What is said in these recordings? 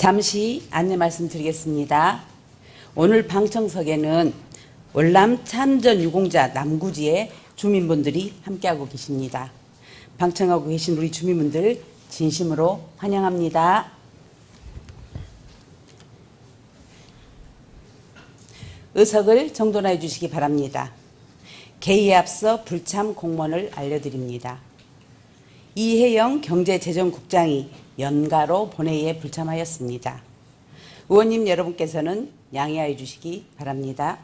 잠시 안내 말씀드리겠습니다. 오늘 방청석에는 월남 참전 유공자 남구지의 주민분들이 함께하고 계십니다. 방청하고 계신 우리 주민분들 진심으로 환영합니다. 의석을 정돈해 주시기 바랍니다. 개의에 앞서 불참 공문을 알려드립니다. 이혜영 경제재정국장이 연가로 본회의에 불참하였습니다. 의원님 여러분께서는 양해하여 주시기 바랍니다.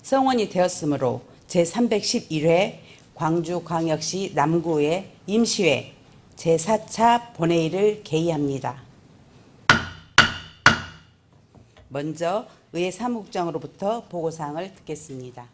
성원이 되었으므로 제311회 광주광역시 남구의 임시회 제4차 본회의를 개의합니다. 먼저 의회 사무국장으로부터 보고사항을 듣겠습니다.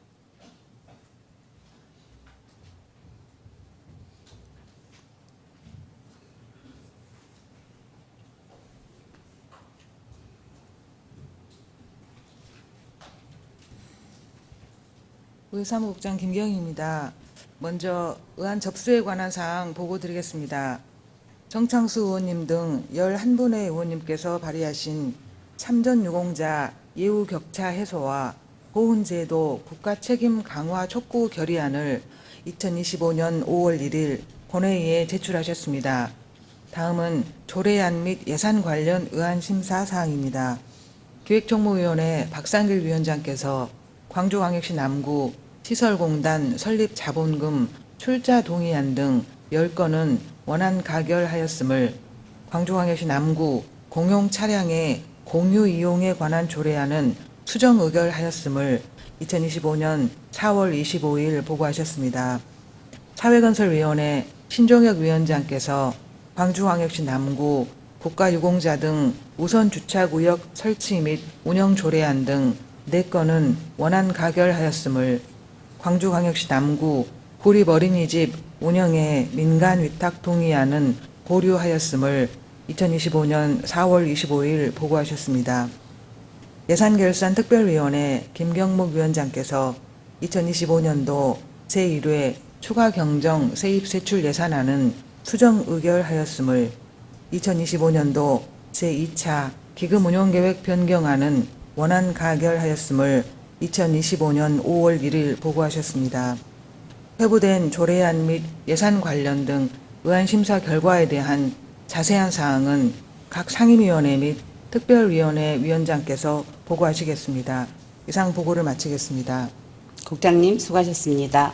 의회 사무국장 김경희입니다. 먼저 의안 접수에 관한 사항 보고 드리겠습니다. 정창수 의원님 등 11분의 의원님께서 발의하신 참전유공자 예우 격차 해소와 보훈제도 국가책임 강화 촉구 결의안을 2025년 5월 1일 본회의에 제출하셨습니다. 다음은 조례안 및 예산 관련 의안 심사 사항입니다. 기획정무위원회 박상길 위원장께서 광주광역시 남구 시설공단 설립 자본금 출자 동의안 등 10건은 원안 가결하였음을, 광주광역시 남구 공용 차량의 공유 이용에 관한 조례안은 수정 의결하였음을 2025년 4월 25일 보고하셨습니다. 사회건설위원회 신종혁 위원장께서 광주광역시 남구 국가유공자 등 우선주차구역 설치 및 운영 조례안 등 4건은 원안 가결하였음을, 광주광역시 남구 구립어린이집 운영의 민간위탁 동의안은 보류하였음을 2025년 4월 25일 보고하셨습니다. 예산결산특별위원회 김경목 위원장께서 2025년도 제1회 추가경정 세입세출 예산안은 수정 의결하였음을, 2025년도 제2차 기금운용계획 변경안은 원안 가결하였음을 2025년 5월 1일 보고하셨습니다. 회부된 조례안 및 예산 관련 등 의안 심사 결과에 대한 자세한 사항은 각 상임위원회 및 특별위원회 위원장께서 보고하시겠습니다. 이상 보고를 마치겠습니다. 국장님 수고하셨습니다.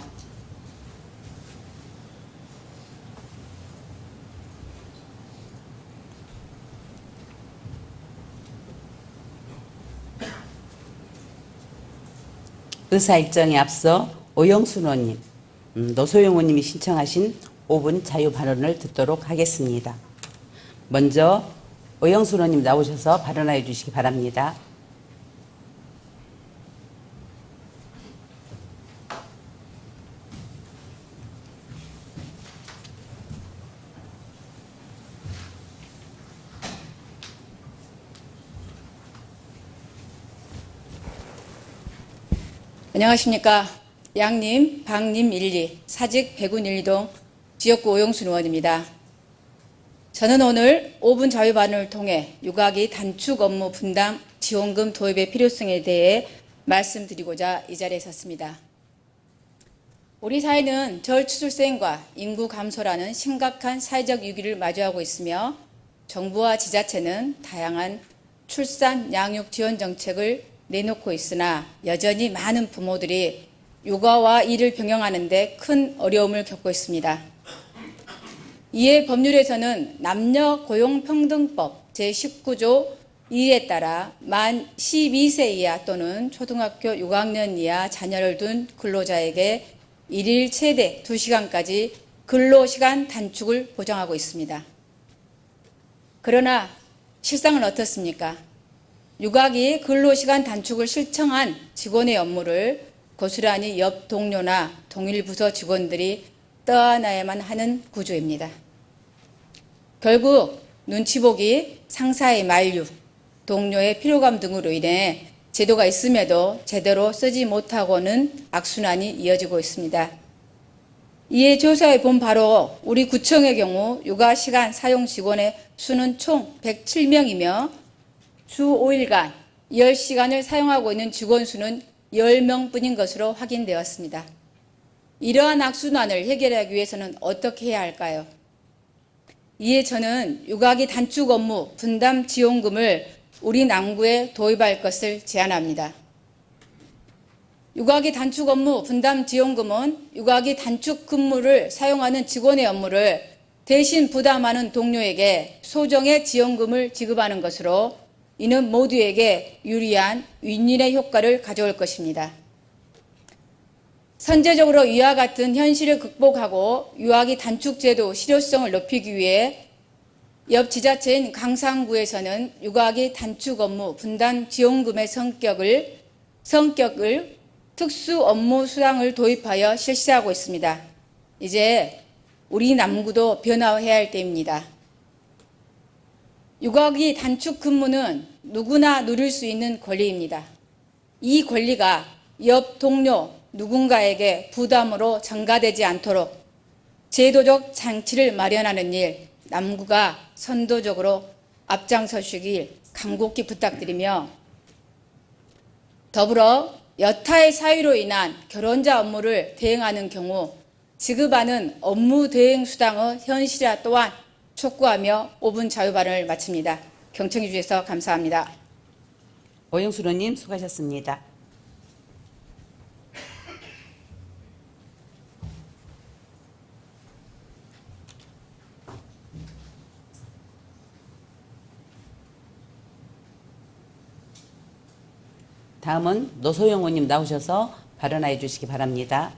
의사일정에 앞서 오영순 의원님, 노소영 의원님이 신청하신 5분 자유 발언을 듣도록 하겠습니다. 먼저 오영순 의원님 나오셔서 발언하여 주시기 바랍니다. 안녕하십니까. 양림, 박림 1리, 사직 백운 1동 지역구 오영순 의원입니다. 저는 오늘 5분 자유 발언을 통해 육아기 단축 업무 분담 지원금 도입의 필요성에 대해 말씀드리고자 이 자리에 섰습니다. 우리 사회는 저출생과 인구 감소라는 심각한 사회적 위기를 마주하고 있으며 정부와 지자체는 다양한 출산, 양육 지원 정책을 내놓고 있으나 여전히 많은 부모들이 육아와 일을 병행하는 데 큰 어려움을 겪고 있습니다. 이에 법률에서는 남녀고용평등법 제19조 2에 따라 만 12세 이하 또는 초등학교 6학년 이하 자녀를 둔 근로자에게 일일 최대 2시간까지 근로시간 단축을 보장하고 있습니다. 그러나 실상은 어떻습니까? 육아기 근로시간 단축을 실천한 직원의 업무를 고스란히 옆 동료나 동일 부서 직원들이 떠안아야만 하는 구조입니다. 결국 눈치 보기, 상사의 만류, 동료의 피로감 등으로 인해 제도가 있음에도 제대로 쓰지 못하고는 악순환이 이어지고 있습니다. 이에 조사해 본 바로 우리 구청의 경우 육아시간 사용 직원의 수는 총 107명이며 주 5일간 10시간을 사용하고 있는 직원 수는 10명뿐인 것으로 확인되었습니다. 이러한 악순환을 해결하기 위해서는 어떻게 해야 할까요? 이에 저는 육아기 단축 업무 분담 지원금을 우리 남구에 도입할 것을 제안합니다. 육아기 단축 업무 분담 지원금은 육아기 단축 근무를 사용하는 직원의 업무를 대신 부담하는 동료에게 소정의 지원금을 지급하는 것으로 이는 모두에게 유리한 윈윈의 효과를 가져올 것입니다. 선제적으로 이와 같은 현실을 극복하고 육아기 단축 제도 실효성을 높이기 위해 옆 지자체인 강상구에서는 육아기 단축 업무 분담 지원금의 성격을 특수 업무 수당을 도입하여 실시하고 있습니다. 이제 우리 남구도 변화해야 할 때입니다. 육아기 단축 근무는 누구나 누릴 수 있는 권리입니다. 이 권리가 옆 동료 누군가에게 부담으로 전가되지 않도록 제도적 장치를 마련하는 일, 남구가 선도적으로 앞장서시길 간곡히 부탁드리며 더불어 여타의 사유로 인한 결혼자 업무를 대행하는 경우 지급하는 업무 대행 수당의 현실화 또한 촉구하며 5분 자유 발언을 마칩니다. 경청해 주셔서 감사합니다. 오영순 의원님 수고하셨습니다. 다음은 노소영 의원님 나오셔서 발언해 주시기 바랍니다.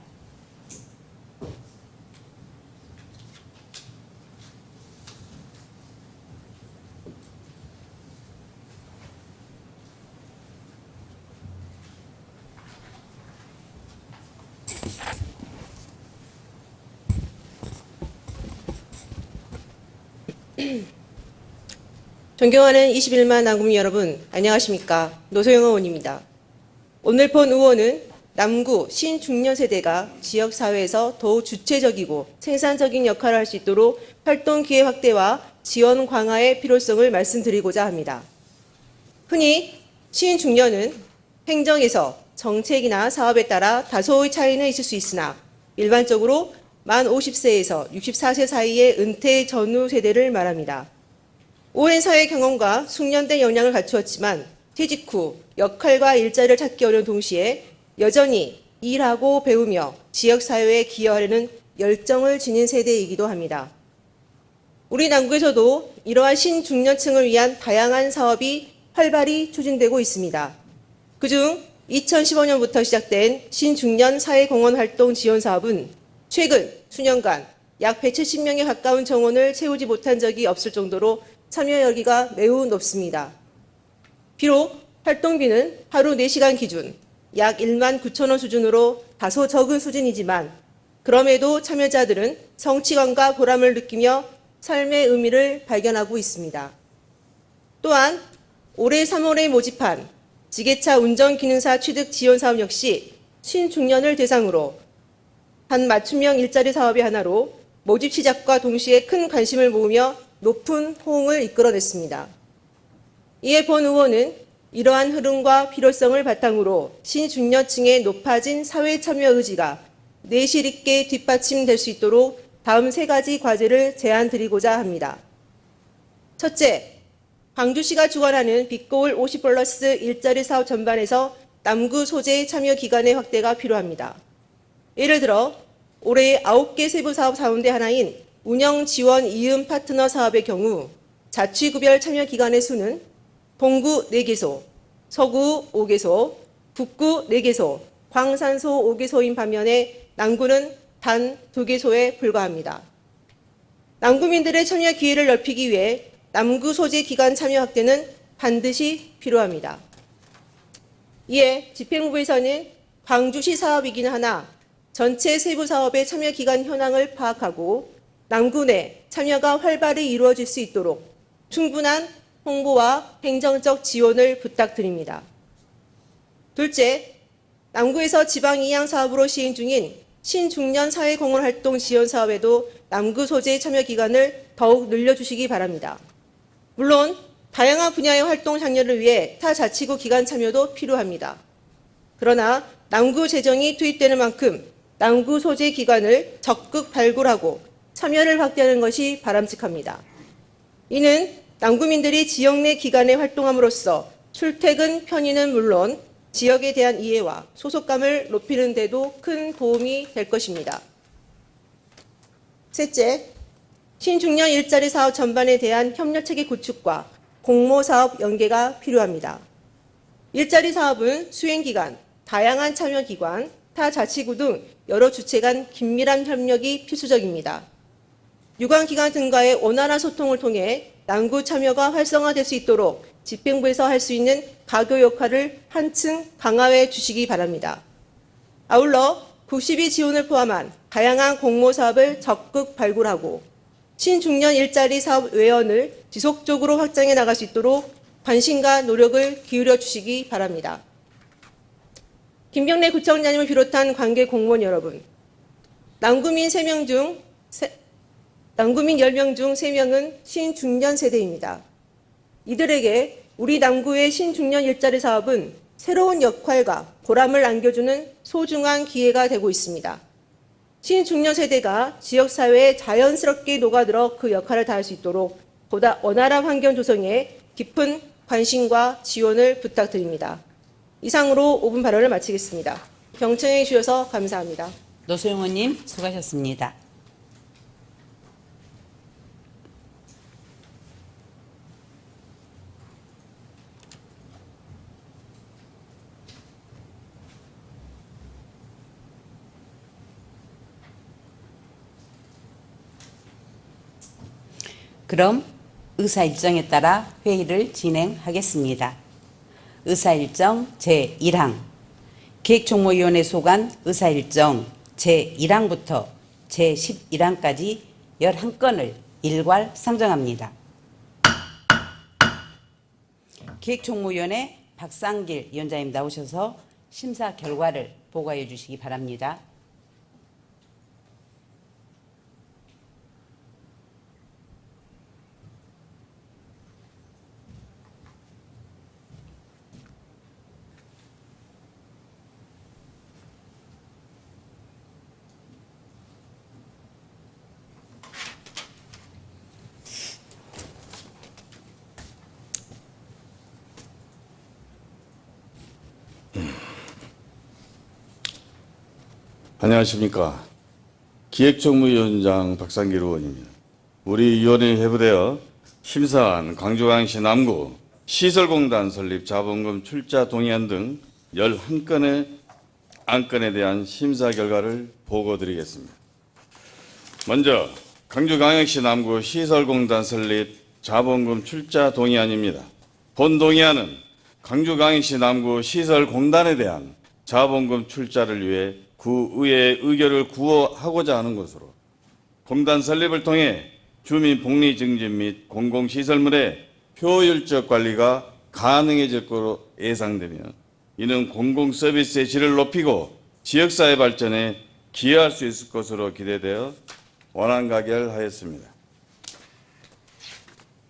존경하는 21만 남구민 여러분, 안녕하십니까. 노소영 의원입니다. 오늘 본 의원은 남구 신중년 세대가 지역사회에서 더욱 주체적이고 생산적인 역할을 할 수 있도록 활동 기회 확대와 지원 강화의 필요성을 말씀드리고자 합니다. 흔히 신중년은 행정에서 정책이나 사업에 따라 다소의 차이는 있을 수 있으나 일반적으로 만 50세에서 64세 사이의 은퇴 전후 세대를 말합니다. 오랜 사회 경험과 숙련된 역량을 갖추었지만 퇴직 후 역할과 일자리를 찾기 어려운 동시에 여전히 일하고 배우며 지역사회에 기여하려는 열정을 지닌 세대이기도 합니다. 우리 남구에서도 이러한 신중년층을 위한 다양한 사업이 활발히 추진되고 있습니다. 그중 2015년부터 시작된 신중년 사회공헌 활동 지원 사업은 최근 수년간 약 170명에 가까운 정원을 채우지 못한 적이 없을 정도로 참여 열기가 매우 높습니다. 비록 활동비는 하루 4시간 기준 약 1만 9천 원 수준으로 다소 적은 수준이지만 그럼에도 참여자들은 성취감과 보람을 느끼며 삶의 의미를 발견하고 있습니다. 또한 올해 3월에 모집한 지게차 운전기능사 취득 지원 사업 역시 신중년을 대상으로 한 맞춤형 일자리 사업의 하나로 모집 시작과 동시에 큰 관심을 모으며 높은 호응을 이끌어냈습니다. 이에 본 의원은 이러한 흐름과 필요성을 바탕으로 신중년층의 높아진 사회 참여 의지가 내실 있게 뒷받침될 수 있도록 다음 3가지 과제를 제안드리고자 합니다. 첫째, 광주시가 주관하는 빅고울 50+ 일자리 사업 전반에서 남구 소재 참여 기간의 확대가 필요합니다. 예를 들어 올해 9개 세부 사업 가운데 하나인 운영 지원 이음 파트너 사업의 경우 자치구별 참여 기관의 수는 동구 4개소, 서구 5개소, 북구 4개소, 광산소 5개소인 반면에 남구는 단 2개소에 불과합니다. 남구민들의 참여 기회를 넓히기 위해 남구 소재 기관 참여 확대는 반드시 필요합니다. 이에 집행부에서는 광주시 사업이긴 하나 전체 세부 사업의 참여 기간 현황을 파악하고 남구 내 참여가 활발히 이루어질 수 있도록 충분한 홍보와 행정적 지원을 부탁드립니다. 둘째, 남구에서 지방 이양 사업으로 시행 중인 신중년 사회공헌활동 지원 사업에도 남구 소재 참여 기간을 더욱 늘려주시기 바랍니다. 물론 다양한 분야의 활동 장려를 위해 타 자치구 기관 참여도 필요합니다. 그러나 남구 재정이 투입되는 만큼 남구 소재 기관을 적극 발굴하고 참여를 확대하는 것이 바람직합니다. 이는 남구민들이 지역 내 기관에 활동함으로써 출퇴근 편의는 물론 지역에 대한 이해와 소속감을 높이는 데도 큰 도움이 될 것입니다. 셋째, 신중년 일자리 사업 전반에 대한 협력체계 구축과 공모사업 연계가 필요합니다. 일자리 사업은 수행기관, 다양한 참여기관, 타 자치구 등 여러 주체 간 긴밀한 협력이 필수적입니다. 유관기관 등과의 원활한 소통을 통해 남구 참여가 활성화될 수 있도록 집행부에서 할 수 있는 가교 역할을 한층 강화해 주시기 바랍니다. 아울러 92 지원을 포함한 다양한 공모사업을 적극 발굴하고 신중년 일자리 사업 외연을 지속적으로 확장해 나갈 수 있도록 관심과 노력을 기울여 주시기 바랍니다. 김경래 구청장님을 비롯한 관계 공무원 여러분, 남구민 10명 중 3명은 신중년 세대입니다. 이들에게 우리 남구의 신중년 일자리 사업은 새로운 역할과 보람을 안겨주는 소중한 기회가 되고 있습니다. 신중년 세대가 지역사회에 자연스럽게 녹아들어 그 역할을 다할 수 있도록 보다 원활한 환경 조성에 깊은 관심과 지원을 부탁드립니다. 이상으로 5분 발언을 마치겠습니다. 경청해 주셔서 감사합니다. 노소영 의원님 수고하셨습니다. 그럼 의사일정에 따라 회의를 진행하겠습니다. 의사일정 제1항 기획총무위원회 소관 의사일정 제1항부터 제11항까지 11건을 일괄 상정합니다. 기획총무위원회 박상길 위원장님 나오셔서 심사 결과를 보고해 주시기 바랍니다. 안녕하십니까. 기획총무위원장 박상길 의원입니다. 우리 위원회에 회부되어 심사한 광주광역시 남구 시설공단 설립 자본금 출자 동의안 등 11건의 안건에 대한 심사 결과를 보고드리겠습니다. 먼저 광주광역시 남구 시설공단 설립 자본금 출자 동의안입니다. 본 동의안은 광주광역시 남구 시설공단에 대한 자본금 출자를 위해 구의회의 의결을 구호하고자 하는 것으로 공단 설립을 통해 주민 복리 증진 및 공공시설물의 효율적 관리가 가능해질 것으로 예상되며 이는 공공서비스의 질을 높이고 지역사회 발전에 기여할 수 있을 것으로 기대되어 원안 가결하였습니다.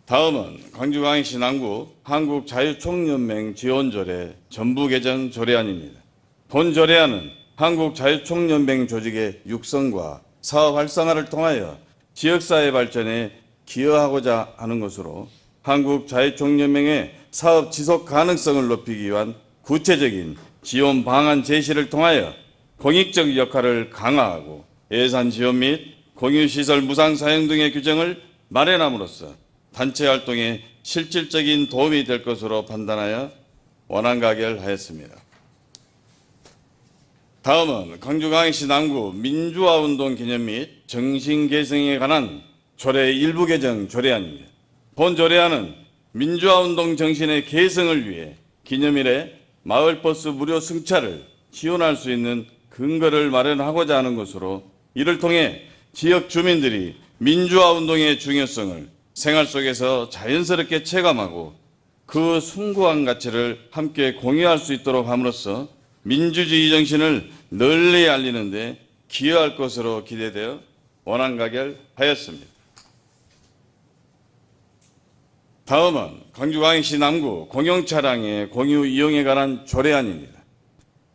다음은 광주광역시 남구 한국자유총연맹 지원조례 전부 개정 조례안입니다. 본 조례안은 한국자유총연맹 조직의 육성과 사업 활성화를 통하여 지역사회 발전에 기여하고자 하는 것으로 한국자유총연맹의 사업 지속 가능성을 높이기 위한 구체적인 지원 방안 제시를 통하여 공익적 역할을 강화하고 예산 지원 및 공유시설 무상 사용 등의 규정을 마련함으로써 단체 활동에 실질적인 도움이 될 것으로 판단하여 원안 가결하였습니다. 다음은 광주광역시 남구 민주화운동 기념 및 정신개성에 관한 조례 일부 개정 조례안입니다. 본 조례안은 민주화운동 정신의 개성을 위해 기념일에 마을버스 무료 승차를 지원할 수 있는 근거를 마련하고자 하는 것으로 이를 통해 지역 주민들이 민주화운동의 중요성을 생활 속에서 자연스럽게 체감하고 그 숭고한 가치를 함께 공유할 수 있도록 함으로써 민주주의 정신을 널리 알리는 데 기여할 것으로 기대되어 원안가결하였습니다. 다음은 광주광역시 남구 공용차량의 공유 이용에 관한 조례안입니다.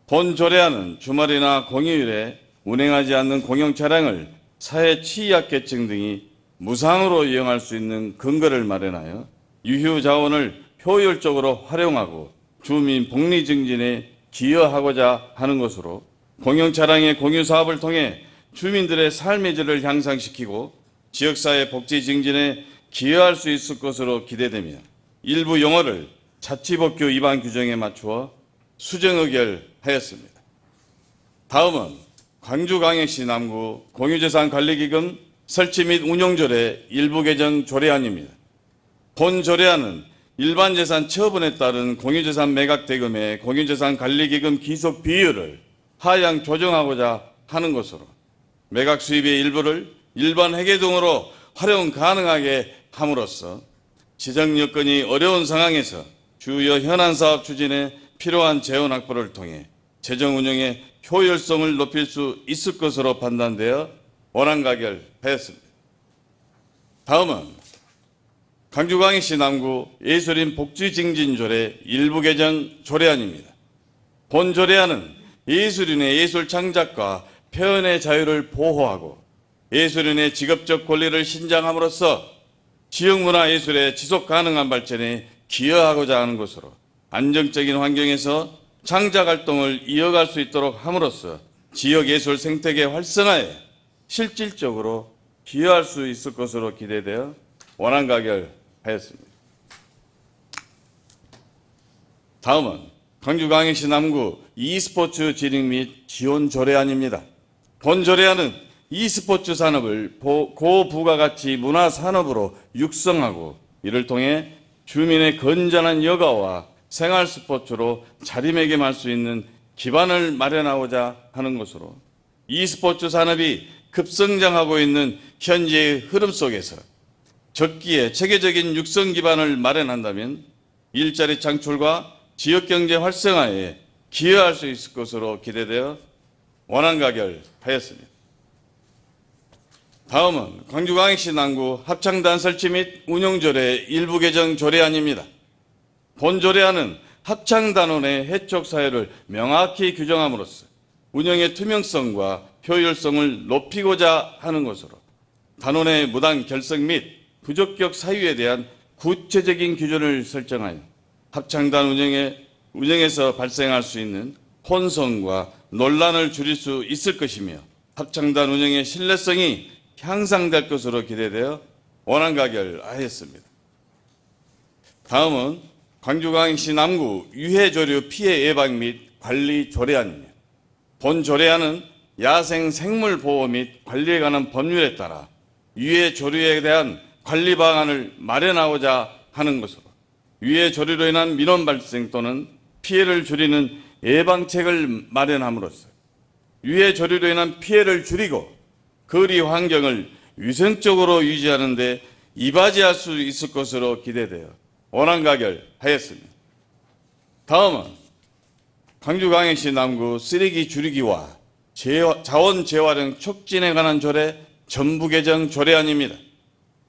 본 조례안은 주말이나 공휴일에 운행하지 않는 공용차량을 사회 취약계층 등이 무상으로 이용할 수 있는 근거를 마련하여 유휴 자원을 효율적으로 활용하고 주민 복리 증진에 기여하고자 하는 것으로 공용차량의 공유 사업을 통해 주민들의 삶의 질을 향상시키고 지역사회 복지 증진에 기여할 수 있을 것으로 기대되며 일부 용어를 자치법규 위반 규정에 맞추어 수정 의결하였습니다. 다음은 광주광역시 남구 공유재산관리기금 설치 및 운용조례 일부 개정 조례안입니다. 본 조례안은 일반 재산 처분에 따른 공유재산 매각 대금의 공유재산 관리기금 기속 비율을 하향 조정하고자 하는 것으로 매각 수입의 일부를 일반 회계등으로 활용 가능하게 함으로써 재정 여건이 어려운 상황에서 주요 현안 사업 추진에 필요한 재원 확보를 통해 재정 운영의 효율성을 높일 수 있을 것으로 판단되어 원안가결하였습니다. 다음은 광주광역시 남구 예술인 복지증진조례 일부 개정 조례안입니다. 본 조례안은 예술인의 예술 창작과 표현의 자유를 보호하고 예술인의 직업적 권리를 신장함으로써 지역문화예술의 지속 가능한 발전에 기여하고자 하는 것으로 안정적인 환경에서 창작활동을 이어갈 수 있도록 함으로써 지역예술 생태계 활성화에 실질적으로 기여할 수 있을 것으로 기대되어 원안가결하였습니다. 다음은 광주광역시 남구 e스포츠 진흥 및 지원 조례안입니다. 본 조례안은 e스포츠 산업을 고부가가치 문화산업으로 육성하고 이를 통해 주민의 건전한 여가와 생활스포츠로 자리매김할 수 있는 기반을 마련하고자 하는 것으로 e스포츠 산업이 급성장하고 있는 현재의 흐름 속에서 적기에 체계적인 육성 기반을 마련한다면 일자리 창출과 지역경제 활성화에 기여할 수 있을 것으로 기대되어 원안가결하였습니다. 다음은 광주광역시 남구 합창단 설치 및 운영조례 일부 개정 조례안입니다. 본 조례안은 합창단원의 해촉 사유를 명확히 규정함으로써 운영의 투명성과 효율성을 높이고자 하는 것으로 단원의 무단 결석 및 부적격 사유에 대한 구체적인 기준을 설정하여 합창단 운영에서 발생할 수 있는 혼선과 논란을 줄일 수 있을 것이며 합창단 운영의 신뢰성이 향상될 것으로 기대되어 원안가결하였습니다. 다음은 광주광역시 남구 유해조류 피해 예방 및 관리 조례안입니다. 본 조례안은 야생 생물 보호 및 관리에 관한 법률에 따라 유해조류에 대한 관리 방안을 마련하고자 하는 것으로 유해조류로 인한 민원 발생 또는 피해를 줄이는 예방책을 마련함으로써 유해조류로 인한 피해를 줄이고 거리 환경을 위생적으로 유지하는 데 이바지할 수 있을 것으로 기대되어 원안가결하였습니다. 다음은 광주광역시 남구 쓰레기 줄이기와 자원 재활용 촉진에 관한 조례 전부 개정 조례안입니다.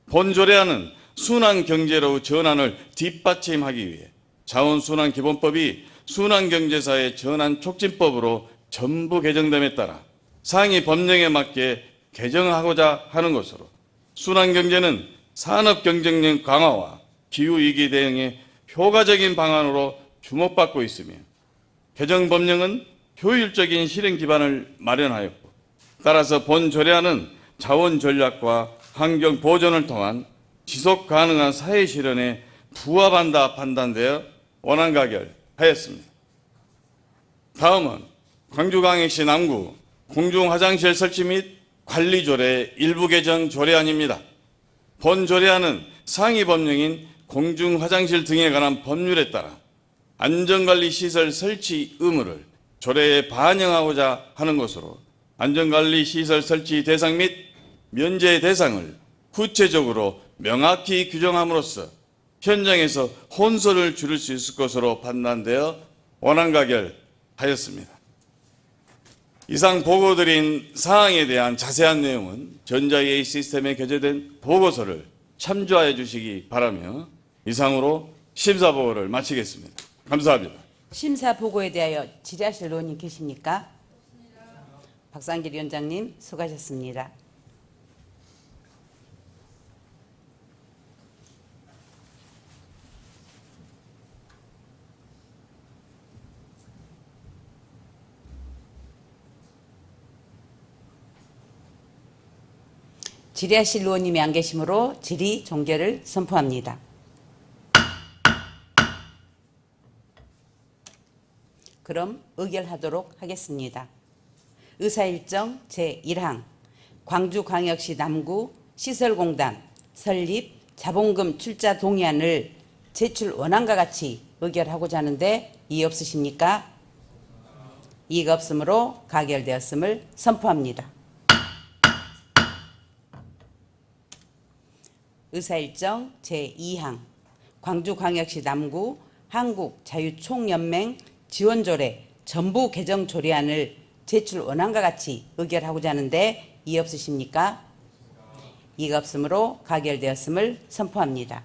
본 조례안은 순환 경제로 전환을 뒷받침하기 위해 자원순환기본법이 순환경제사의 전환 촉진법으로 전부 개정됨에 따라 상위 법령에 맞게 개정하고자 하는 것으로 순환경제는 산업경쟁력 강화와 기후위기 대응에 효과적인 방안으로 주목받고 있으며 개정 법령은 효율적인 실행 기반을 마련하였고 따라서 본 조례안은 자원 전략과 환경 보존을 통한 지속 가능한 사회 실현에 부합한다 판단되어 원안가결하였습니다. 다음은 광주광역시 남구 공중화장실 설치 및 관리조례 일부 개정 조례안입니다. 본 조례안은 상위 법령인 공중화장실 등에 관한 법률에 따라 안전관리시설 설치 의무를 조례에 반영하고자 하는 것으로 안전관리시설 설치 대상 및 면제 대상을 구체적으로 명확히 규정함으로써 현장에서 혼선을 줄일 수 있을 것으로 판단되어 원안가결하였습니다. 이상 보고드린 사항에 대한 자세한 내용은 전자회의 시스템에 게재된 보고서를 참조하여 주시기 바라며 이상으로 심사보고를 마치겠습니다. 감사합니다. 심사 보고에 대하여 질의하실 의원님 계십니까? 박상길 위원장님 수고하셨습니다. 질의하실 의원님이 안 계시므로 질의 종결을 선포합니다. 그럼 의결하도록 하겠습니다. 의사일정 제1항 광주광역시 남구 시설공단 설립 자본금 출자 동의안을 제출 원안과 같이 의결하고자 하는데 이의 없으십니까? 이의가 없으므로 가결되었음을 선포합니다. 의사일정 제2항 광주광역시 남구 한국자유총연맹 지원조례 전부 개정 조례안을 제출 원안과 같이 의결하고자 하는데 이의 없으십니까? 이의가 없으므로 가결되었음을 선포합니다.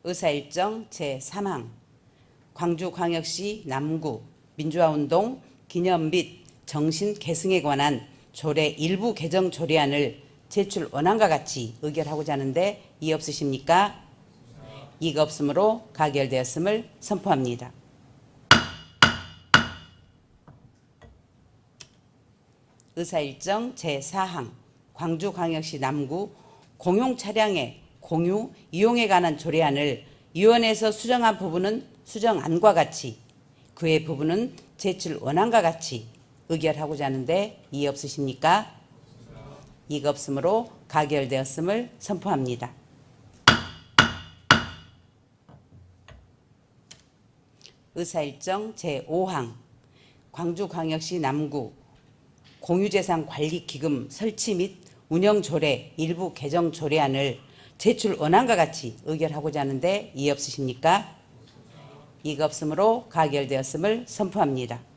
의사일정 제3항 광주광역시 남구 민주화운동 기념 및 정신 계승에 관한 조례 일부 개정 조례안을 제출 원안과 같이 의결하고자 하는데 이의 없으십니까? 이의가 없으므로 가결되었음을 선포합니다. 의사일정 제4항 광주광역시 남구 공용 차량의 공유, 이용에 관한 조례안을 위원회에서 수정한 부분은 수정안과 같이 그 외 부분은 제출 원안과 같이 의결하고자 하는데 이의 없으십니까? 이의가 없으므로 가결되었음을 선포합니다. 의사일정 제5항 광주광역시 남구 공유재산관리기금 설치 및 운영조례 일부 개정 조례안을 제출 원안과 같이 의결하고자 하는데 이의 없으십니까? 이의가 없으므로 가결되었음을 선포합니다.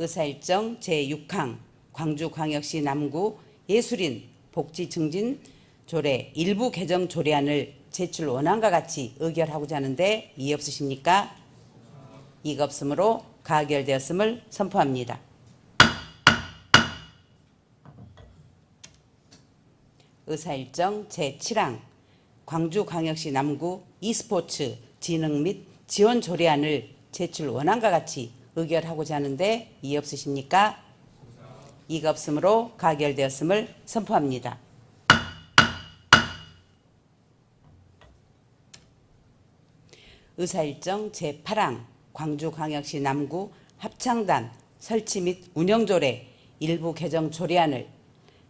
의사일정 제6항 광주광역시 남구 예술인 복지 증진 조례 일부 개정 조례안을 제출 원안과 같이 의결하고자 하는데 이의 없으십니까? 이의가 없으므로 가결되었음을 선포합니다. 의사일정 제7항 광주광역시 남구 e스포츠 진흥 및 지원 조례안을 제출 원안과 같이 의결하고자 하는데 이의 없으십니까? 이의가 없으므로 가결되었음을 선포합니다. 의사일정 제8항 광주광역시 남구 합창단 설치 및 운영조례 일부 개정 조례안을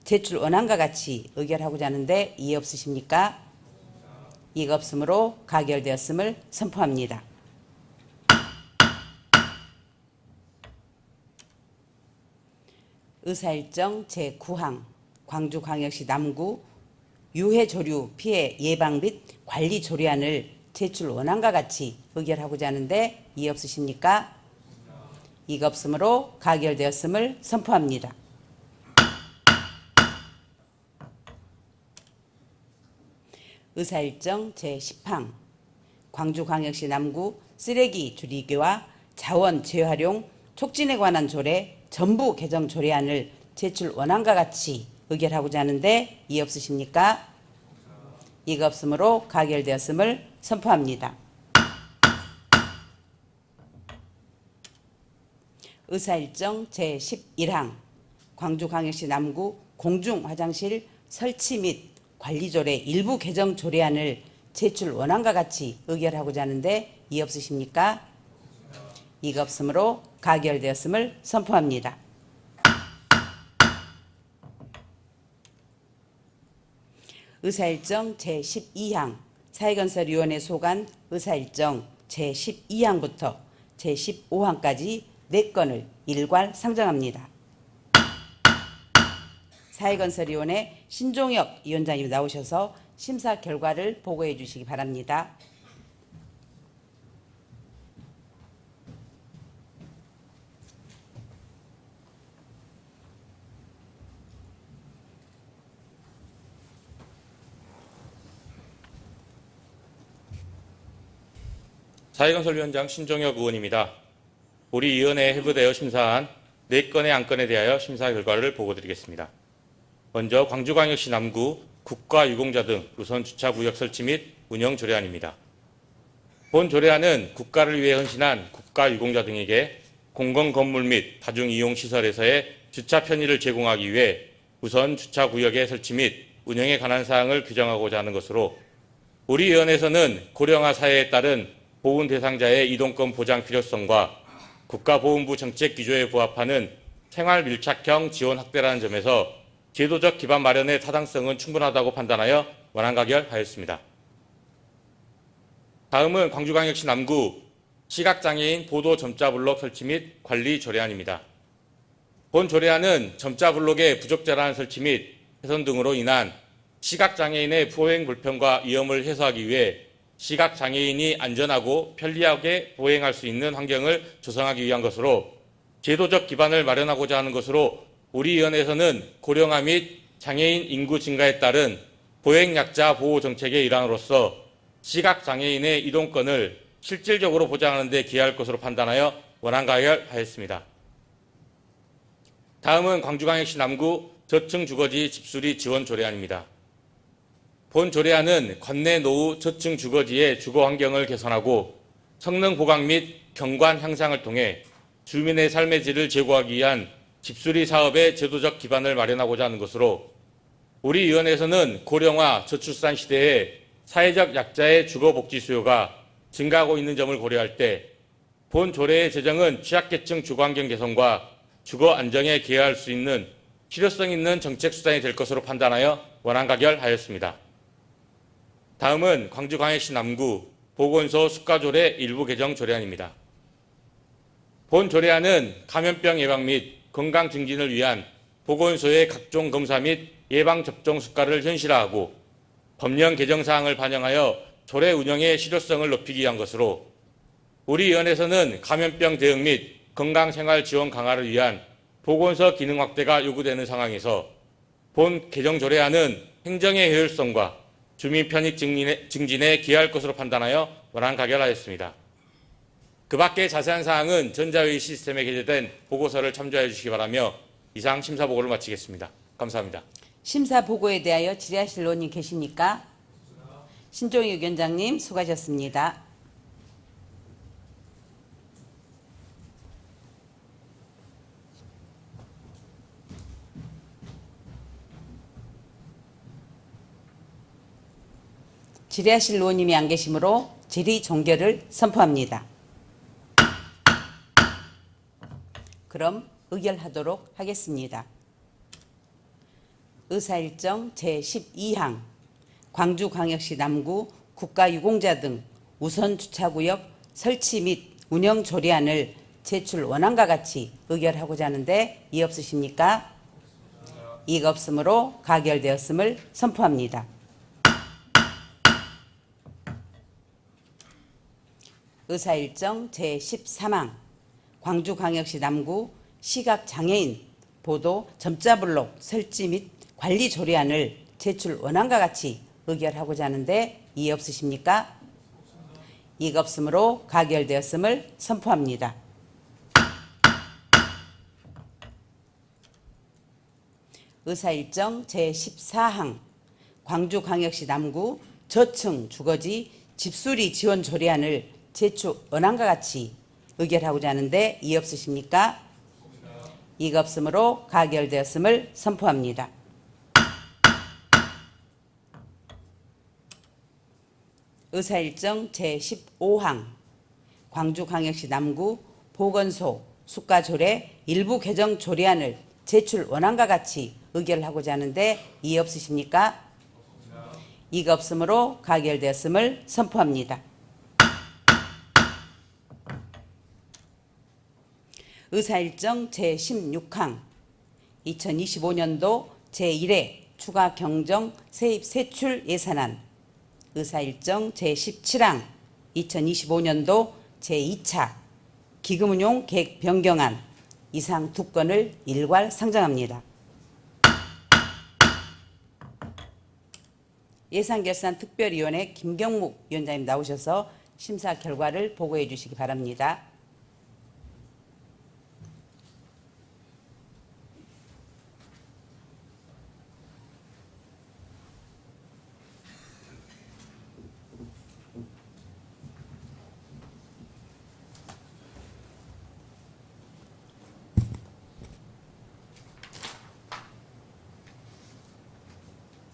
제출 원안과 같이 의결하고자 하는데 이의 없으십니까? 이의가 없으므로 가결되었음을 선포합니다. 의사일정 제9항 광주광역시 남구 유해조류 피해 예방 및 관리 조례안을 제출 원안과 같이 의결하고자 하는데 이의 없으십니까? 이의가 없으므로 가결되었음을 선포합니다. 의사일정 제10항 광주광역시 남구 쓰레기 줄이기와 자원 재활용 촉진에 관한 조례 전부 개정 조례안을 제출 원안과 같이 의결하고자 하는데 이의 없으십니까? 이의가 없으므로 가결되었음을 선포합니다. 의사일정 제11항 광주광역시 남구 공중화장실 설치 및 관리조례 일부 개정 조례안을 제출 원안과 같이 의결하고자 하는데 이의 없으십니까? 이의가 없으므로 가결되었음을 선포합니다. 의사일정 제12항 사회건설위원회 소관 의사일정 제12항부터 제15항까지 4건을 일괄 상정합니다. 사회건설위원회 신종혁 위원장님이 나오셔서 심사 결과를 보고해 주시기 바랍니다. 사회건설위원장 신종혁 의원입니다. 우리 위원회에 회부되어 심사한 4건의 안건에 대하여 심사 결과를 보고드리겠습니다. 먼저 광주광역시 남구 국가유공자 등 우선 주차구역 설치 및 운영 조례안입니다. 본 조례안은 국가를 위해 헌신한 국가유공자 등에게 공공건물 및 다중이용시설에서의 주차 편의를 제공하기 위해 우선 주차구역의 설치 및 운영에 관한 사항을 규정하고자 하는 것으로 우리 위원회에서는 고령화 사회에 따른 보훈 대상자의 이동권 보장 필요성과 국가보훈부 정책 기조에 부합하는 생활 밀착형 지원 확대라는 점에서 제도적 기반 마련의 타당성은 충분하다고 판단하여 원안 가결하였습니다. 다음은 광주광역시 남구 시각장애인 보도 점자블록 설치 및 관리 조례안입니다. 본 조례안은 점자블록의 부적절한 설치 및 훼손 등으로 인한 시각장애인의 보행 불편과 위험을 해소하기 위해 시각장애인이 안전하고 편리하게 보행할 수 있는 환경을 조성하기 위한 것으로 제도적 기반을 마련하고자 하는 것으로 우리 위원회에서는 고령화 및 장애인 인구 증가에 따른 보행약자 보호 정책의 일환으로서 시각장애인의 이동권을 실질적으로 보장하는 데 기여할 것으로 판단하여 원안 가결하였습니다. 다음은 광주광역시 남구 저층 주거지 집수리 지원 조례안입니다. 본 조례안은 관내 노후 저층 주거지의 주거 환경을 개선하고 성능 보강 및 경관 향상을 통해 주민의 삶의 질을 제고하기 위한 집수리 사업의 제도적 기반을 마련하고자 하는 것으로 우리 위원회에서는 고령화 저출산 시대에 사회적 약자의 주거 복지 수요가 증가하고 있는 점을 고려할 때 본 조례의 제정은 취약계층 주거 환경 개선과 주거 안정에 기여할 수 있는 실효성 있는 정책 수단이 될 것으로 판단하여 원안 가결하였습니다. 다음은 광주광역시 남구 보건소 숙가조례 일부 개정 조례안입니다. 본 조례안은 감염병 예방 및 건강 증진을 위한 보건소의 각종 검사 및 예방접종 수가를 현실화하고 법령 개정 사항을 반영하여 조례 운영의 실효성을 높이기 위한 것으로 우리 위원회에서는 감염병 대응 및 건강생활 지원 강화를 위한 보건소 기능 확대가 요구되는 상황에서 본 개정 조례안은 행정의 효율성과 주민 편익 증진에 기여할 것으로 판단하여 원안 가결하였습니다. 그 밖의 자세한 사항은 전자회의 시스템에 게재된 보고서를 참조해 주시기 바라며 이상 심사 보고를 마치겠습니다. 감사합니다. 심사 보고에 대하여 질의하실 의원님 계십니까? 신종익 위원장님 수고하셨습니다. 질의하실 의원님이 안 계시므로 질의 종결을 선포합니다. 그럼 의결하도록 하겠습니다. 의사일정 제12항 광주광역시 남구 국가유공자 등 우선주차구역 설치 및 운영 조례안을 제출 원안과 같이 의결하고자 하는데 이의 없으십니까? 이의가 없으므로 가결되었음을 선포합니다. 의사일정 제13항 광주광역시 남구 시각장애인 보도 점자블록 설치 및 관리 조례안을 제출 원안과 같이 의결하고자 하는데 이의 없으십니까? 이의가 없으므로 가결되었음을 선포합니다. 의사일정 제14항 광주광역시 남구 저층 주거지 집수리 지원 조례안을 제출 원안과 같이 의결하고자 하는데 이의 없으십니까? 이의가 없으므로 가결되었음을 선포합니다. 의사일정 제15항 광주광역시 남구 보건소 숙가조례 일부 개정 조례안을 제출 원안과 같이 의결하고자 하는데 이의 없으십니까? 이의가 없으므로 가결되었음을 선포합니다. 의사일정 제16항 2025년도 제1회 추가 경정 세입 세출 예산안, 의사일정 제17항 2025년도 제2차 기금운용 계획 변경안 이상 두 건을 일괄 상정합니다. 예산결산특별위원회 김경묵 위원장님 나오셔서 심사 결과를 보고해 주시기 바랍니다.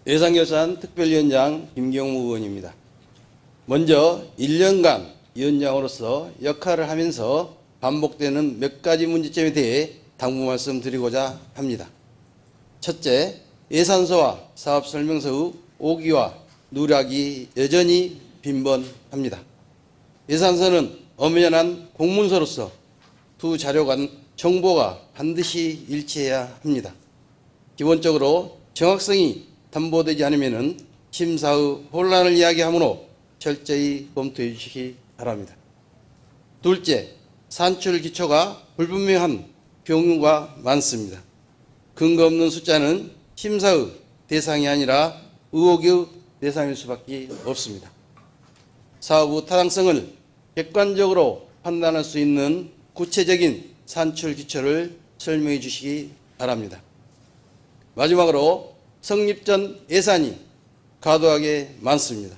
예산결산 특별위원장 김경무 의원입니다. 먼저 1년간 위원장으로서 역할을 하면서 반복되는 몇 가지 문제점에 대해 당부 말씀드리고자 합니다. 첫째, 예산서와 사업설명서의 오기와 누락이 여전히 빈번합니다. 예산서는 엄연한 공문서로서 두 자료 간 정보가 반드시 일치해야 합니다. 기본적으로 정확성이 담보되지 않으면 심사의 혼란을 이야기하므로 철저히 검토해 주시기 바랍니다. 둘째, 산출 기초가 불분명한 경우가 많습니다. 근거 없는 숫자는 심사의 대상이 아니라 의혹의 대상일 수밖에 없습니다. 사업의 타당성을 객관적으로 판단할 수 있는 구체적인 산출 기초를 설명해 주시기 바랍니다. 마지막으로 성립 전 예산이 과도하게 많습니다.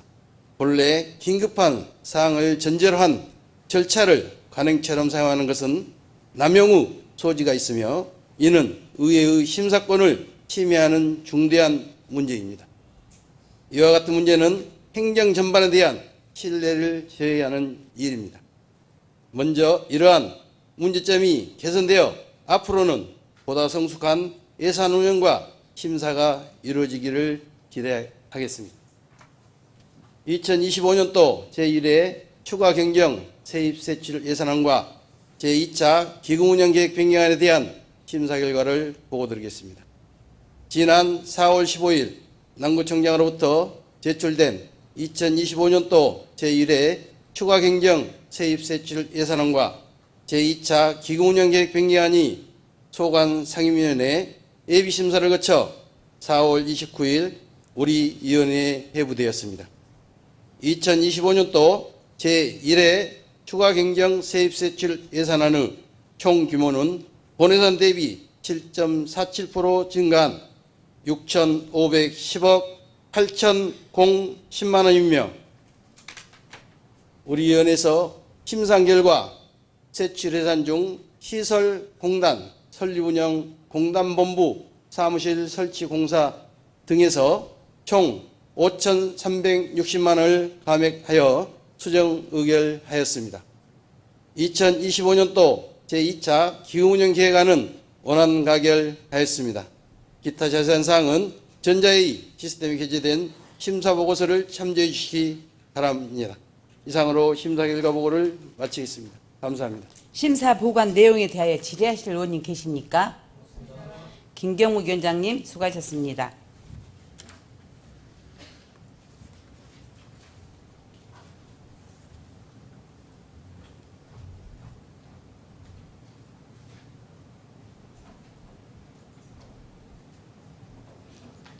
본래 긴급한 사항을 전제로 한 절차를 관행처럼 사용하는 것은 남용의 소지가 있으며 이는 의회의 심사권을 침해하는 중대한 문제입니다. 이와 같은 문제는 행정 전반에 대한 신뢰를 저해하는 일입니다. 먼저 이러한 문제점이 개선되어 앞으로는 보다 성숙한 예산 운영과 심사가 이루어지기를 기대하겠습니다. 2025년도 제1회 추가 경정 세입 세출 예산안과 제2차 기금운영 계획 변경안에 대한 심사 결과를 보고드리겠습니다. 지난 4월 15일 남구청장으로부터 제출된 2025년도 제1회 추가 경정 세입 세출 예산안과 제2차 기금운영 계획 변경안이 소관 상임위원회 예비심사를 거쳐 4월 29일 우리 위원회에 회부되었습니다. 2025년도 제1회 추가 경정 세입세출 예산안의 총 규모는 본예산 대비 7.47% 증가한 6,510억 8,010만 원이며 우리 위원회에서 심상 결과 세출 예산 중 시설공단, 설립운영 공단본부, 사무실 설치 공사 등에서 총 5,360만 원을 감액하여 수정 의결하였습니다. 2025년도 제2차 기금운영 계획안은 원안 가결하였습니다. 기타 자세한 사항은 전자회의 시스템에 게재된 심사보고서를 참조해 주시기 바랍니다. 이상으로 심사 결과 보고를 마치겠습니다. 감사합니다. 심사 보관 내용에 대하여 질의하실 의원님 계십니까? 김경묵 위원장님 수고하셨습니다.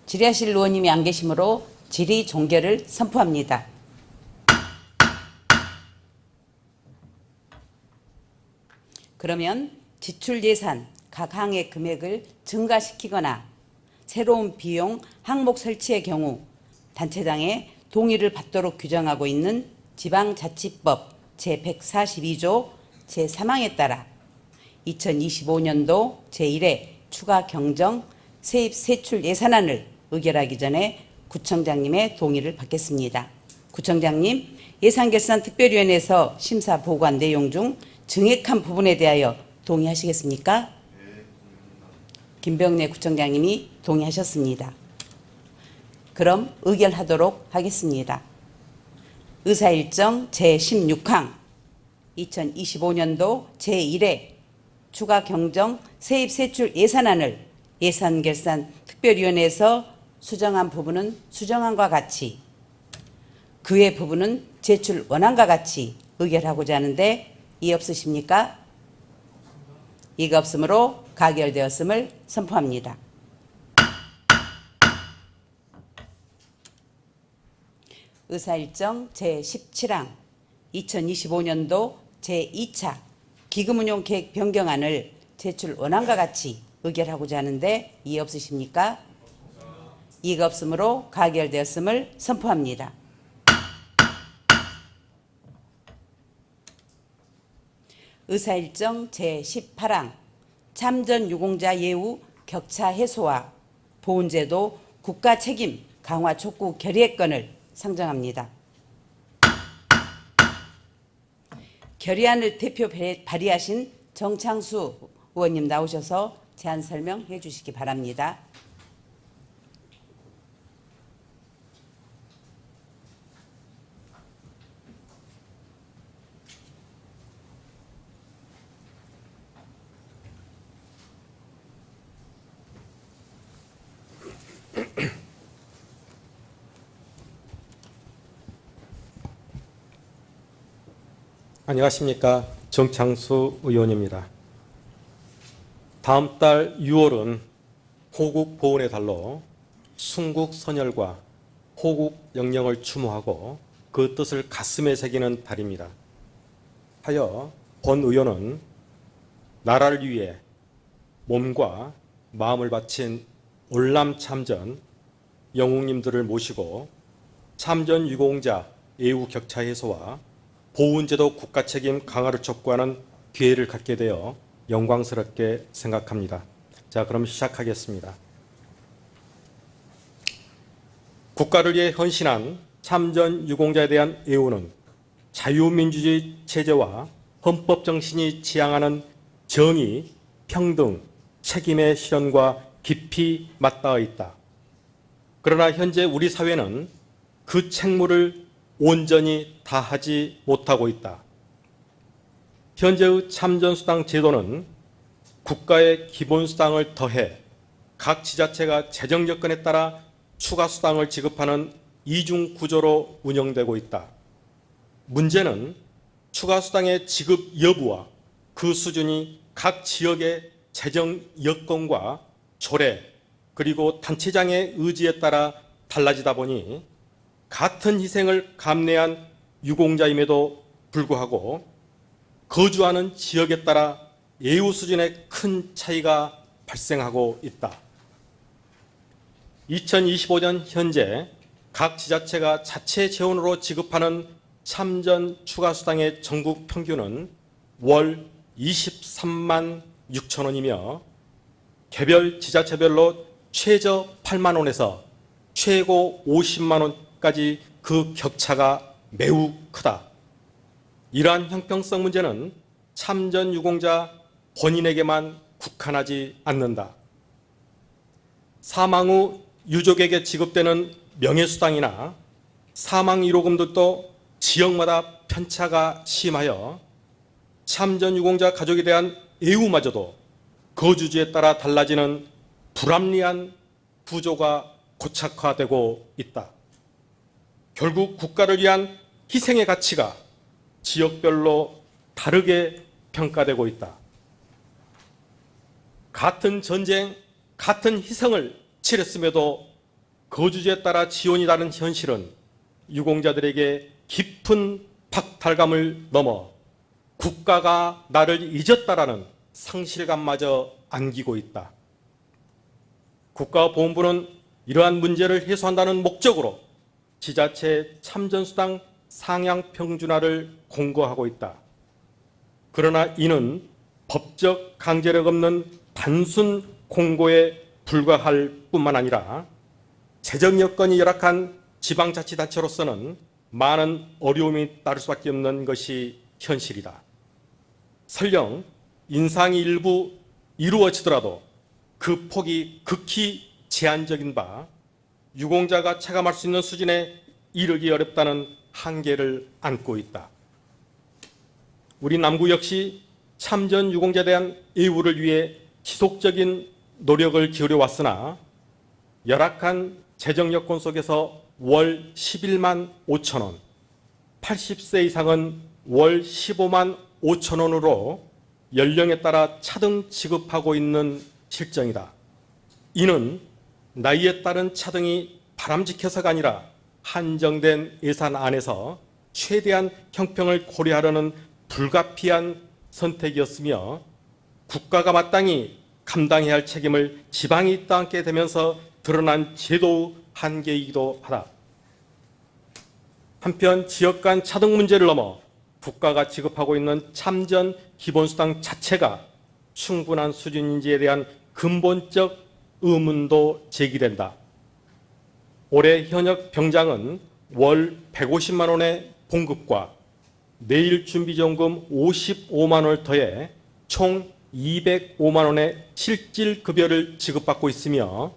질의하실 의원님이 안 계시므로 질의 종결을 선포합니다. 그러면 지출 예산 각 항의 금액을 증가시키거나 새로운 비용 항목 설치의 경우 단체장의 동의를 받도록 규정하고 있는 지방자치법 제142조 제3항에 따라 2025년도 제1회 추가 경정 세입 세출 예산안을 의결하기 전에 구청장님의 동의를 받겠습니다. 구청장님, 예산결산특별위원회에서 심사 보고한 내용 중 증액한 부분에 대하여 동의하시겠습니까? 김병래 구청장님이 동의하셨습니다. 그럼 의결하도록 하겠습니다. 의사일정 제16항 2025년도 제1회 추가 경정 세입 세출 예산안을 예산결산특별위원회에서 수정안 부분은 수정안과 같이, 그의 부분은 제출 원안과 같이 의결하고자 하는데 이의 없으십니까? 이가 없으므로 가결되었음을 선포합니다. 의사일정 제17항 2025년도 제2차 기금운용계획 변경안을 제출 원안과 같이 의결하고자 하는데 이의 없으십니까? 이가 없으므로 가결되었음을 선포합니다. 의사일정 제18항 참전유공자 예우 격차 해소와 보훈제도 국가책임 강화 촉구 결의안을 상정합니다. 결의안을 대표 발의하신 정창수 의원님 나오셔서 제안 설명해 주시기 바랍니다. 안녕하십니까. 정창수 의원입니다. 다음 달 6월은 호국 보훈의 달로 순국 선열과 호국 영령을 추모하고 그 뜻을 가슴에 새기는 달입니다. 하여 본 의원은 나라를 위해 몸과 마음을 바친 올남 참전 영웅님들을 모시고 참전 유공자 예우 격차 해소와 보훈제도 국가책임 강화를 촉구하는 기회를 갖게 되어 영광스럽게 생각합니다. 자, 그럼 시작하겠습니다. 국가를 위해 헌신한 참전 유공자에 대한 예우는 자유민주주의 체제와 헌법 정신이 지향하는 정의, 평등, 책임의 실현과 깊이 맞닿아 있다. 그러나 현재 우리 사회는 그 책무를 온전히 다하지 못하고 있다. 현재의 참전수당 제도는 국가의 기본수당을 더해 각 지자체가 재정 여건에 따라 추가 수당을 지급하는 이중 구조로 운영되고 있다. 문제는 추가 수당의 지급 여부와 그 수준이 각 지역의 재정 여건과 조례 그리고 단체장의 의지에 따라 달라지다 보니 같은 희생을 감내한 유공자임에도 불구하고 거주하는 지역에 따라 예우 수준의 큰 차이가 발생하고 있다. 2025년 현재 각 지자체가 자체 재원으로 지급하는 참전 추가수당의 전국 평균은 월 23만 6천 원이며 개별 지자체별로 최저 8만 원에서 최고 50만 원까지 그 격차가 매우 크다. 이러한 형평성 문제는 참전 유공자 본인에게만 국한하지 않는다. 사망 후 유족에게 지급되는 명예수당이나 사망 위로금들도 지역마다 편차가 심하여 참전 유공자 가족에 대한 예우마저도 거주지에 따라 달라지는 불합리한 구조가 고착화되고 있다. 결국 국가를 위한 희생의 가치가 지역별로 다르게 평가되고 있다. 같은 전쟁, 같은 희생을 치렀음에도 거주지에 따라 지원이 다른 현실은 유공자들에게 깊은 박탈감을 넘어 국가가 나를 잊었다라는 상실감마저 안기고 있다. 국가보훈부는 이러한 문제를 해소한다는 목적으로 지자체 참전수당 상향 평준화를 공고하고 있다. 그러나 이는 법적 강제력 없는 단순 공고에 불과할 뿐만 아니라 재정 여건이 열악한 지방자치단체로서는 많은 어려움이 따를 수밖에 없는 것이 현실이다. 설령 인상이 일부 이루어지더라도 그 폭이 극히 제한적인 바 유공자가 체감할 수 있는 수준에 이르기 어렵다는 한계를 안고 있다. 우리 남구 역시 참전 유공자에 대한 예우를 위해 지속적인 노력을 기울여 왔으나 열악한 재정 여건 속에서 월 11만 5천 원, 80세 이상은 월 15만 5천 원으로 연령에 따라 차등 지급하고 있는 실정이다. 이는 나이에 따른 차등이 바람직해서가 아니라 한정된 예산 안에서 최대한 형평을 고려하려는 불가피한 선택이었으며 국가가 마땅히 감당해야 할 책임을 지방이 떠안게 되면서 드러난 제도의 한계이기도 하다. 한편 지역 간 차등 문제를 넘어 국가가 지급하고 있는 참전 기본수당 자체가 충분한 수준인지에 대한 근본적 의문도 제기된다. 올해 현역 병장은 월 150만 원의 봉급과 내일 준비지원금 55만 원을 더해 총 205만 원의 실질급여를 지급받고 있으며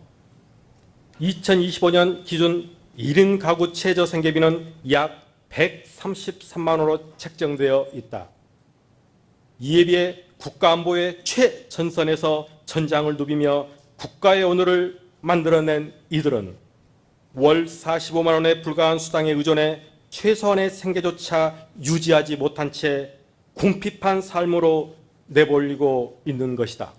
2025년 기준 1인 가구 최저 생계비는 약 133만 원으로 책정되어 있다. 이에 비해 국가안보의 최전선에서 전장을 누비며 국가의 오늘을 만들어낸 이들은 월 45만 원에 불과한 수당에 의존해 최소한의 생계조차 유지하지 못한 채 궁핍한 삶으로 내몰리고 있는 것이다.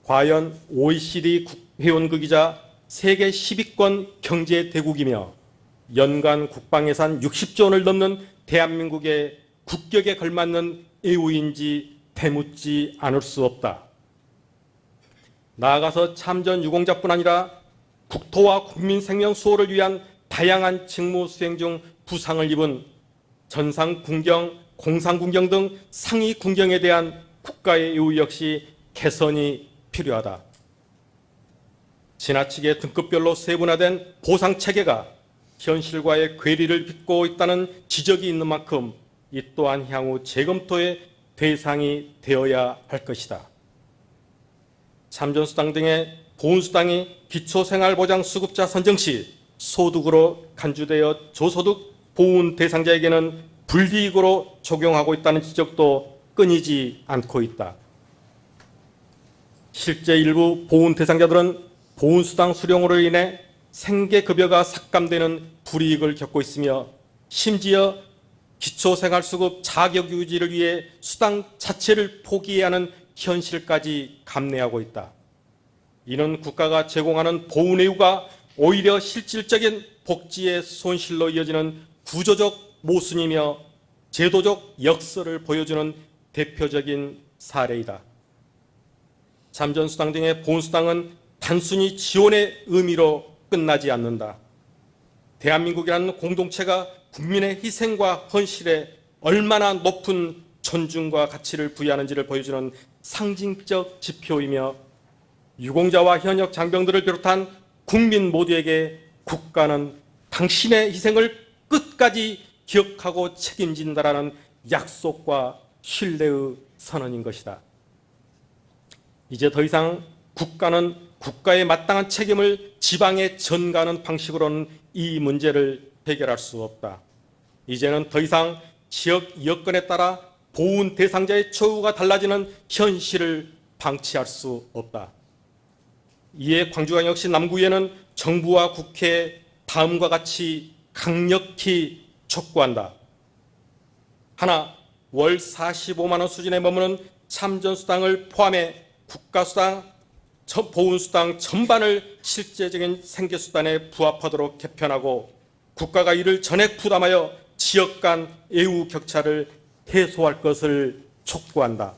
과연 OECD 회원국이자 세계 10위권 경제 대국이며 연간 국방예산 60조 원을 넘는 대한민국의 국격에 걸맞는 애우인지 되묻지 않을 수 없다. 나아가서 참전 유공자뿐 아니라 국토와 국민 생명 수호를 위한 다양한 직무 수행 중 부상을 입은 전상 군경, 공상 군경 등 상위 군경에 대한 국가의 예우 역시 개선이 필요하다. 지나치게 등급별로 세분화된 보상 체계가 현실과의 괴리를 빚고 있다는 지적이 있는 만큼 이 또한 향후 재검토의 대상이 되어야 할 것이다. 참전수당 등의 보훈수당이 기초생활보장수급자 선정 시 소득으로 간주되어 저소득 보훈 대상자에게는 불이익으로 적용하고 있다는 지적도 끊이지 않고 있다. 실제 일부 보훈 대상자들은 보훈수당 수령으로 인해 생계급여가 삭감되는 불이익을 겪고 있으며 심지어 기초생활수급 자격 유지를 위해 수당 자체를 포기해야 하는 현실까지 감내하고 있다. 이는 국가가 제공하는 보훈애우가 오히려 실질적인 복지의 손실로 이어지는 구조적 모순이며 제도적 역설을 보여주는 대표적인 사례이다. 참전수당 등의 보훈수당은 단순히 지원의 의미로 끝나지 않는다. 대한민국이라는 공동체가 국민의 희생과 헌실에 얼마나 높은 존중과 가치를 부여하는지를 보여주는 상징적 지표이며 유공자와 현역 장병들을 비롯한 국민 모두에게 국가는 당신의 희생을 끝까지 기억하고 책임진다라는 약속과 신뢰의 선언인 것이다. 이제 더 이상 국가는 국가의 마땅한 책임을 지방에 전가하는 방식으로는 이 문제를 해결할 수 없다. 이제는 더 이상 지역 여건에 따라 보훈 대상자의 처우가 달라지는 현실을 방치할 수 없다. 이에 광주광역시 남구에는 정부와 국회에 다음과 같이 강력히 촉구한다. 하나, 월 45만 원 수준에 머무는 참전수당을 포함해 국가수당, 보훈수당 전반을 실제적인 생계수단에 부합하도록 개편하고 국가가 이를 전액 부담하여 지역 간 애우 격차를 해소할 것을 촉구한다.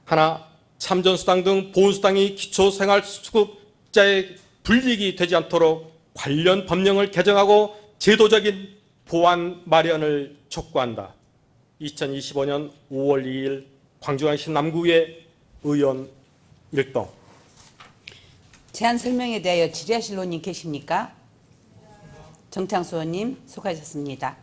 하나, 참전수당 등 보훈수당이 기초생활수급자의 불이익이 되지 않도록 관련 법령을 개정하고 제도적인 보완 마련을 촉구한다. 2025년 5월 2일 광주광역시 남구의 의원 일동. 제안 설명에 대하여 질의하실 의원님 계십니까? 정창수 의원님 수고하셨습니다.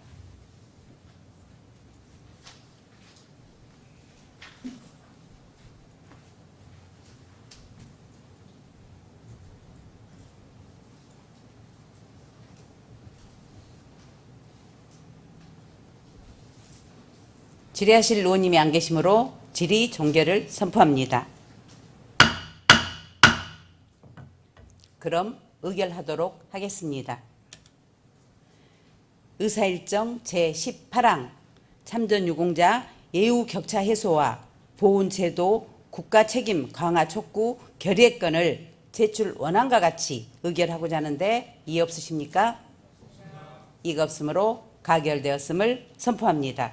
질의하실 의원님이 안 계시므로 질의 종결을 선포합니다. 그럼 의결하도록 하겠습니다. 의사일정 제18항 참전유공자 예우격차 해소와 보훈제도 국가책임 강화 촉구 결의권을 제출 원안과 같이 의결하고자 하는데 이의 없으십니까? 이가 없으므로 가결되었음을 선포합니다.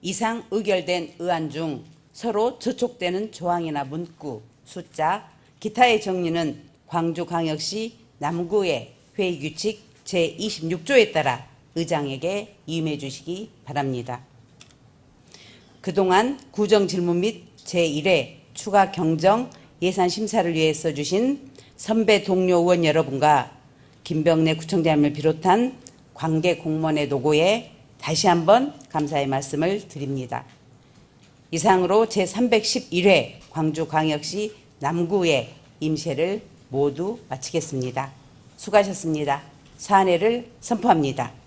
이상 의결된 의안 중 서로 저촉되는 조항이나 문구, 숫자, 기타의 정리는 광주광역시 남구의 회의규칙 제26조에 따라 의장에게 임해 주시기 바랍니다. 그동안 구정질문 및 제1회 추가 경정 예산 심사를 위해 써주신 선배 동료 의원 여러분과 김병래 구청장님을 비롯한 관계 공무원의 노고에 다시 한번 감사의 말씀을 드립니다. 이상으로 제311회 광주광역시 남구의 임시회를 모두 마치겠습니다. 수고하셨습니다. 사안회를 선포합니다.